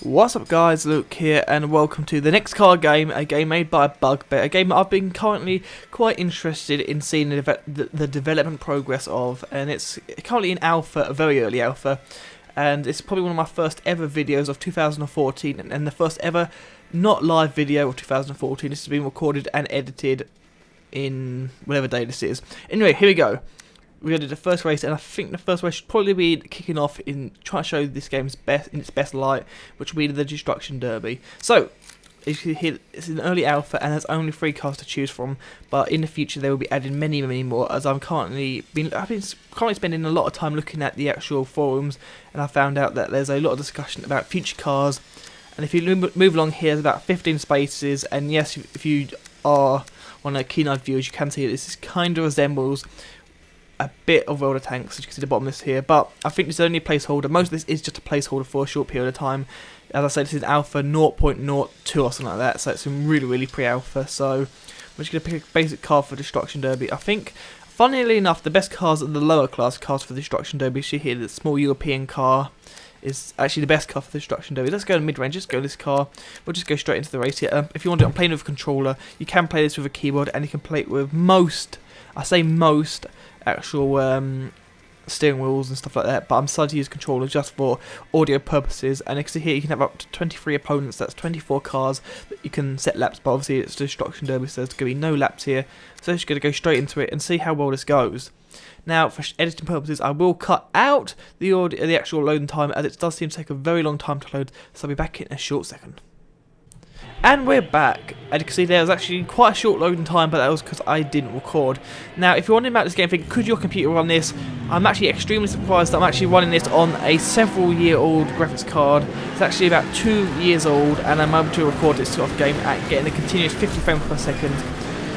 What's up guys, Luke here and welcome to the next card game, a game made by Bugbear, a game that I've been currently quite interested in seeing the development progress of, and it's currently in alpha, a very early alpha, and it's probably one of my first ever videos of 2014 and the first ever not live video of 2014. This has been recorded and edited in whatever day this is. Anyway, here we go. We're going to do the first race, and I think the first race should probably be kicking off in trying to show this game's best in its best light, which will be the Destruction Derby. So, as you can hear, it's an early alpha, and there's only 3 cars to choose from. But in the future, they will be adding many more. As I've been currently spending a lot of time looking at the actual forums, and I found out that there's a lot of discussion about future cars. And if you move along here, there's about 15 spaces, and yes, if you are one of the keen-eyed viewers, you can see that this kind of resembles a bit of World of Tanks, as you can see the bottom of this here, but I think this is only a placeholder. Most of this is just a placeholder for a short period of time. As I said, this is alpha 0.02 or something like that, so it's really pre-alpha. So I'm just going to pick a basic car for Destruction Derby. I think, funnily enough, the best cars are the lower class cars for the Destruction Derby. So you hear the small European car is actually the best car for the Destruction Derby. Let's go to mid-range, just go this car. We'll just go straight into the race here. If you want to, I'm playing with a controller. You can play this with a keyboard, and you can play it with most, I say most, actual steering wheels and stuff like that, but I'm decided to use controller just for audio purposes. And you can see here you can have up to 23 opponents, that's 24 cars that you can set laps, but obviously it's Destruction Derby, so there's going to be no laps here. So I'm just going to go straight into it and see how well this goes. Now, for editing purposes, I will cut out the actual loading time, as it does seem to take a very long time to load, so I'll be back in a short second. And we're back. As you can see, there was actually quite a short loading time, but that was because I didn't record. Now, if you're wondering about this game, think, could your computer run this? I'm actually extremely surprised that I'm actually running this on a several-year-old graphics card. It's actually about 2 years old, and I'm able to record this sort of game at getting a continuous 50 frames per second,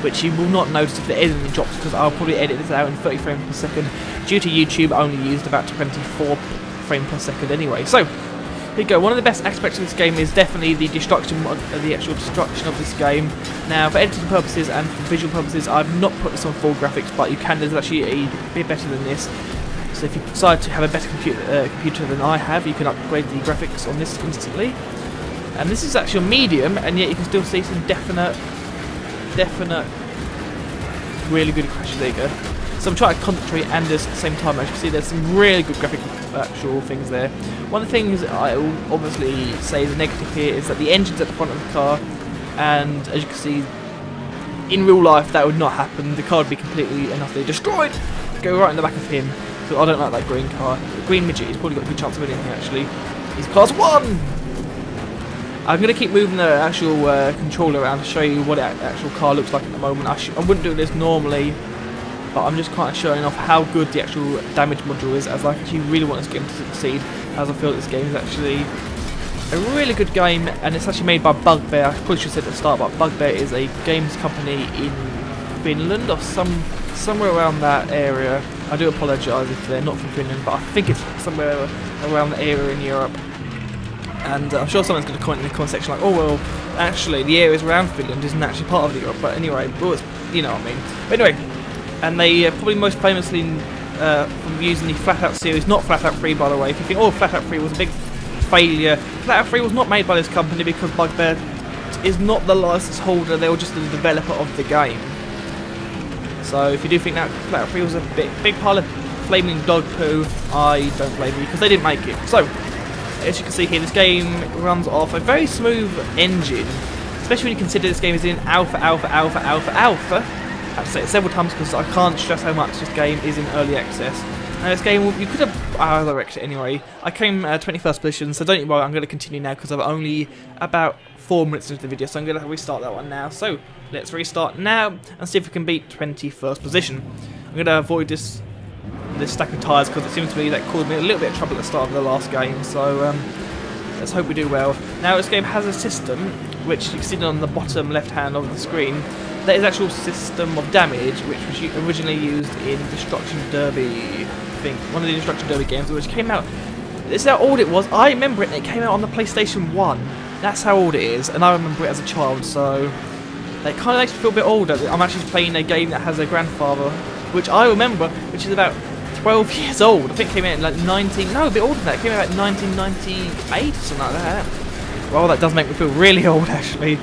which you will not notice if the editing drops, because I'll probably edit this out in 30 frames per second. Due to YouTube, I only used about 24 frames per second anyway. So, here we go. One of the best aspects of this game is definitely the the actual destruction of this game. Now, for editing purposes and for visual purposes, I've not put this on full graphics, but you can. There's actually a bit better than this. So if you decide to have a better computer than I have, you can upgrade the graphics on this instantly. And this is actually a medium, and yet you can still see some definite, really good crashes. There you go. So I'm trying to concentrate and at the same time, as you can see, there's some really good graphic actual things there. One of the things I will obviously say is a negative here is that the engine's at the front of the car, and as you can see, in real life that would not happen. The car would be completely and utterly destroyed. Go right in the back of him. So I don't like that green car. The green midget, he's probably got a good chance of winning here actually. He's class 1! I'm going to keep moving the actual controller around to show you what the actual car looks like at the moment. I wouldn't do this normally, but I'm just kind of showing off how good the actual damage module is, as I actually really want this game to succeed, as I feel this game is actually a really good game, and it's actually made by Bugbear. I probably should have said at the start, but Bugbear is a games company in Finland, or somewhere around that area. I do apologise if they're not from Finland, but I think it's somewhere around the area in Europe. And I'm sure someone's going to comment in the comment section like, oh well, actually the areas around Finland isn't actually part of Europe, but anyway, well, it's, you know what I mean. But anyway, and they probably most famously from using the Flatout series, not Flatout 3 by the way. If you think, oh, Flatout 3 was a big failure, Flatout 3 was not made by this company because Bugbear is not the license holder, they were just the developer of the game. So if you do think that Flatout 3 was a big pile of flaming dog poo, I don't blame you, because they didn't make it. So, as you can see here, this game runs off a very smooth engine, especially when you consider this game is in alpha. I have to say it several times because I can't stress how much this game is in early access. Now this game, you could have either exit anyway. I came 21st position, so don't worry, I'm going to continue now because I'm only about 4 minutes into the video, so I'm going to restart that one now. So let's restart now and see if we can beat 21st position. I'm going to avoid this stack of tyres because it seems to me that caused me a little bit of trouble at the start of the last game, so let's hope we do well. Now this game has a system, which you can see on the bottom left hand of the screen. That is actual system of damage, which was originally used in Destruction Derby, I think, one of the Destruction Derby games, which came out, this is how old it was, I remember it, and it came out on the PlayStation 1, that's how old it is, and I remember it as a child, so it kind of makes me feel a bit older. I'm actually playing a game that has a grandfather, which I remember, which is about 12 years old. I think it came out in like a bit older than that. It came out in 1998 or something like that. Well, that does make me feel really old actually.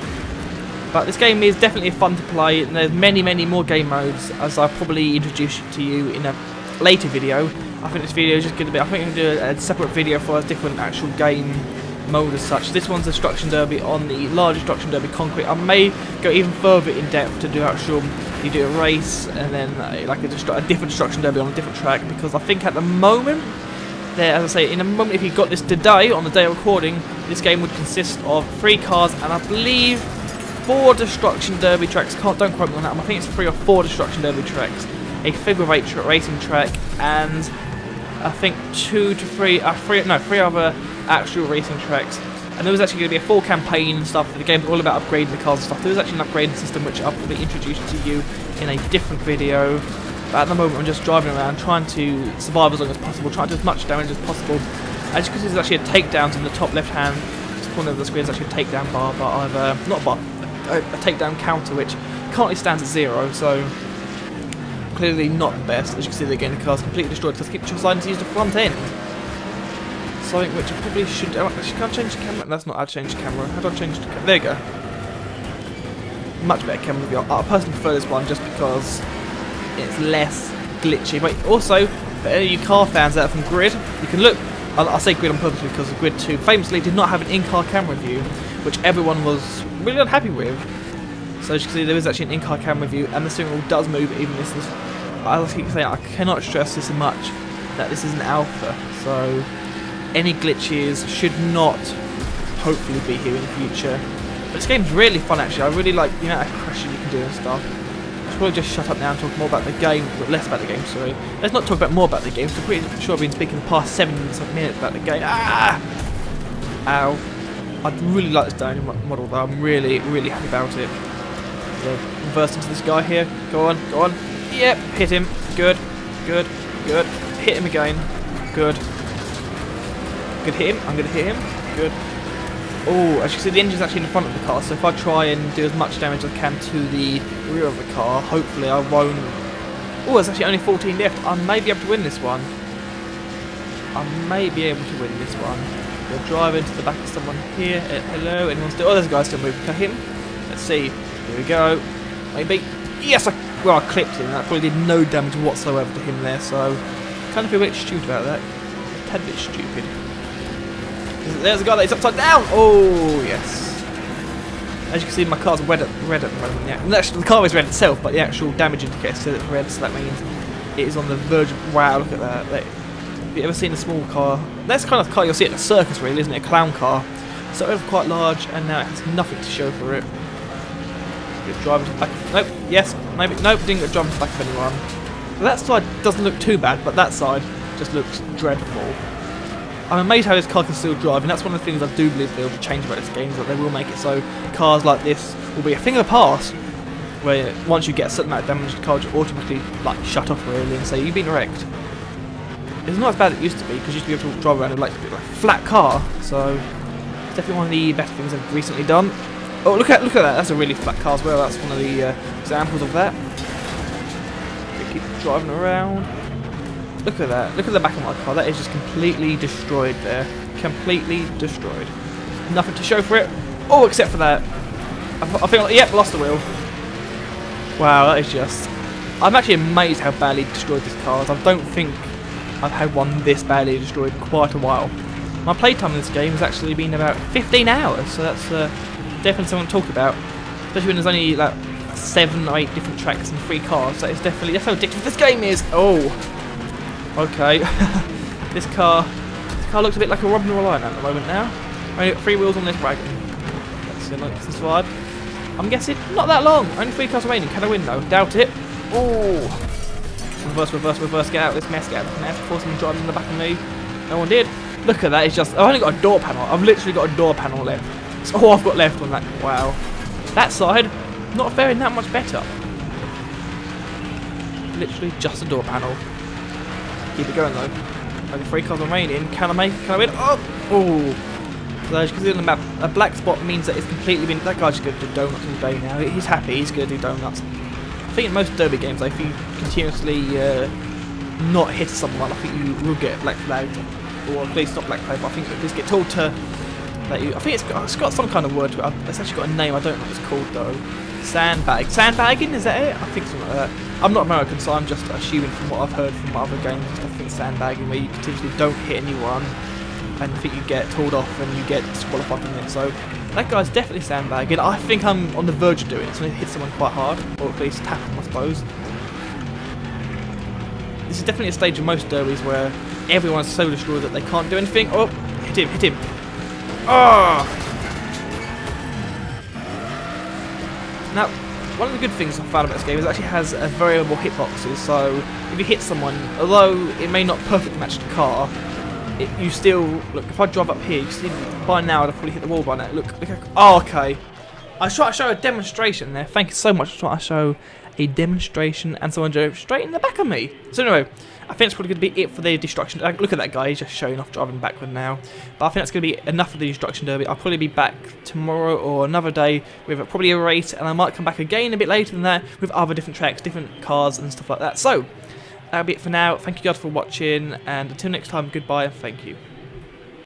But this game is definitely fun to play, and there's many more game modes, as I'll probably introduce to you in a later video. I think this video is just going to be, I think I'm going to do a separate video for a different actual game mode as such. This one's Destruction Derby on the large Destruction Derby concrete. I may go even further in depth to do actual, you do a race and then like a different Destruction Derby on a different track, because I think at the moment, as I say, in a moment, if you got this today, on the day of recording, this game would consist of 3 cars and I believe 4 Destruction Derby tracks. Don't quote me on that. I think it's 3 or 4 Destruction Derby tracks, a figure 8 racing track, and I think 3 other actual racing tracks. And there was actually going to be a full campaign and stuff. The game's all about upgrading the cars and stuff. There was actually an upgrading system which I'll probably introduce to you in a different video. But at the moment I'm just driving around trying to survive as long as possible, trying to do as much damage as possible. As you can see, there's actually a takedowns in the top left hand corner of the screen. There's actually a takedown bar, but I've not a bar, a takedown counter which currently stands at 0, so clearly not the best. As you can see, again, the car's completely destroyed because I keep deciding to use the front end. Something which I probably should. Actually, can't change the camera. That's not how to change the camera. How do I change the camera? There you go. Much better camera review. I personally prefer this one just because it's less glitchy. But also, for any of you car fans out from Grid, you can look. I say Grid on purpose because Grid 2 famously did not have an in-car camera view, which everyone was really unhappy with. So as you can see, there is actually an in-car camera view, and the steering wheel does move. Even this is, I keep saying, I cannot stress this much, that this is an alpha. So any glitches should not, hopefully, be here in the future. But this game's really fun actually. I really like the amount of crashing you can do and stuff. I should probably just shut up now and talk more about the game, but less about the game, sorry. Let's not talk about more about the game, because I'm pretty sure I've been speaking the past 7 minutes about the game. Ah! Ow. I really like this down model though, I'm really happy about it. So, reverse into this guy here. Go on. Yep, hit him. Good. Hit him again. Good. Hit him. I'm going to hit him. Good. Oh, as you can see, the engine's actually in the front of the car, so if I try and do as much damage as I can to the rear of the car, hopefully I won't. Oh, there's actually only 14 left. I may be able to win this one. We'll drive into the back of someone here. Hello, anyone still? Oh, there's a guy still moving. Can I hit him? Let's see. Here we go. Maybe. Yes, I clipped him. That probably did no damage whatsoever to him there, so kind of feel a bit stupid about that. A tad bit stupid. There's a guy that is upside down! Oh, yes. As you can see, my car's red at the moment. Yeah. Actually, the car is red itself, but the actual damage indicator says it's red, so that means it is on the verge of... Wow, look at that. Have you ever seen a small car? That's the kind of car you'll see at a circus, really, isn't it? A clown car. So it's quite large, and now it has nothing to show for it. Get driving to the back. Nope. Yes. Maybe. Nope. Didn't get driving to the back of anyone. So that side doesn't look too bad, but that side just looks dreadful. I'm amazed how this car can still drive, and that's one of the things I do believe they'll change about this game, is that they will make it so cars like this will be a thing of the past, where once you get a certain amount of damage, the car will automatically like shut off really and say you've been wrecked. It's not as bad as it used to be, because you used to be able to drive around in like a flat car, so it's definitely one of the better things I've recently done. Oh, look at that! That's a really flat car as well. That's one of the examples of that. They keep driving around. Look at that. Look at the back of my car. That is just completely destroyed there. Completely destroyed. Nothing to show for it. Oh, except for that. I think, yep, lost the wheel. Wow, that is just... I'm actually amazed how badly destroyed this car is. I don't think I've had one this badly destroyed in quite a while. My playtime in this game has actually been about 15 hours, so that's definitely something to talk about. Especially when there's only like 7 or 8 different tracks and 3 cars. That is definitely... That's how addictive this game is. Oh. Okay, this car looks a bit like a Robin Reliant at the moment now. Only got 3 wheels on this wagon. Let's see, like this ride. I'm guessing not that long. Only 3 cars remaining. Can I win though? Doubt it. Oh, reverse. Get out of this mess. Get out of this mess. Before someone drives in the back of me. No one did. Look at that. It's just. I've only got a door panel. I've literally got a door panel left. That's all I've got left on that. Wow. That side, not faring that much better. Literally just a door panel. Keep it going though. Only 3 cars remaining. Can I win? Oh! So as you can see on the map, a black spot means that it's completely been... That guy's just going to do donuts all day now. He's happy, he's going to do donuts. I think in most derby games, if you continuously not hit someone, I think you will get black flagged. Or at least not black flagged, but I think you just get told to that you. I think it's got some kind of word to it. It's actually got a name. I don't know what it's called though. Sandbagging, is that it? I think something like that. I'm not American, so I'm just assuming from what I've heard from other games. I think sandbagging, where you potentially don't hit anyone, and I think you get told off and you get disqualified from it. So that guy's definitely sandbagging. I think I'm on the verge of doing it. So I'm going to hit someone quite hard, or at least tap them, I suppose. This is definitely a stage in most derbies where everyone's so destroyed that they can't do anything. Oh, hit him. Oh! Now, one of the good things I found about this game is it actually has a variable hitboxes, so if you hit someone, although it may not perfectly match the car, you still, look, if I drive up here, you see by now I'd have probably hit the wall by now. Look, oh, okay. I try to show a demonstration there. Thank you so much. I try to show a demonstration, and someone drove straight in the back of me. So anyway, I think it's probably going to be it for the destruction. Look at that guy, he's just showing off driving backward now. But I think that's going to be enough of the destruction derby. I'll probably be back tomorrow or another day with probably a race, and I might come back again a bit later than that with other different tracks, different cars and stuff like that. So that'll be it for now. Thank you guys for watching, and until next time, goodbye and thank you.